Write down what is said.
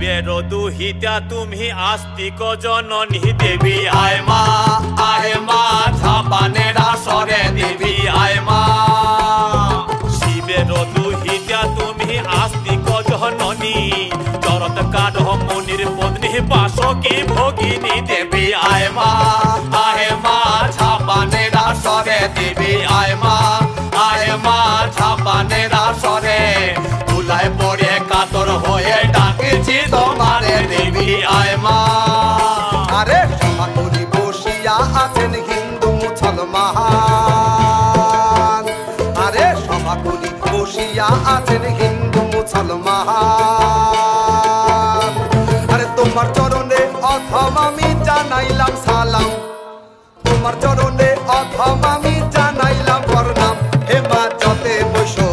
শিবের দুহিতা তুমি আস্তিক জননী দেবী আয় মা ঝাপানের আসরে দেবী আয় মা। শিবের দুহিতা তুমি আস্তিক জননী চরত কাঠ মুনির পত্নী বাসকি ভগিনী দেবী আয় মা ঝাপানের আসরে দেবী আয় মা ঝাপানের আসরে তুলায় পড়ে কাতর হয়ে ডাকেছি তোমারে দেবী আয় মা। আরে সভা করি বসিয়া আছেন হিন্দু মুসলমান, আরে সভা করি বসিয়া আছেন হিন্দু মুসলমান। আরে তোমার চরণে অথম আমি জানাইলাম সালাম, তোমার চরণে অথম আমি জানাইলাম প্রণাম। হে মা যতে বৈষ্ণব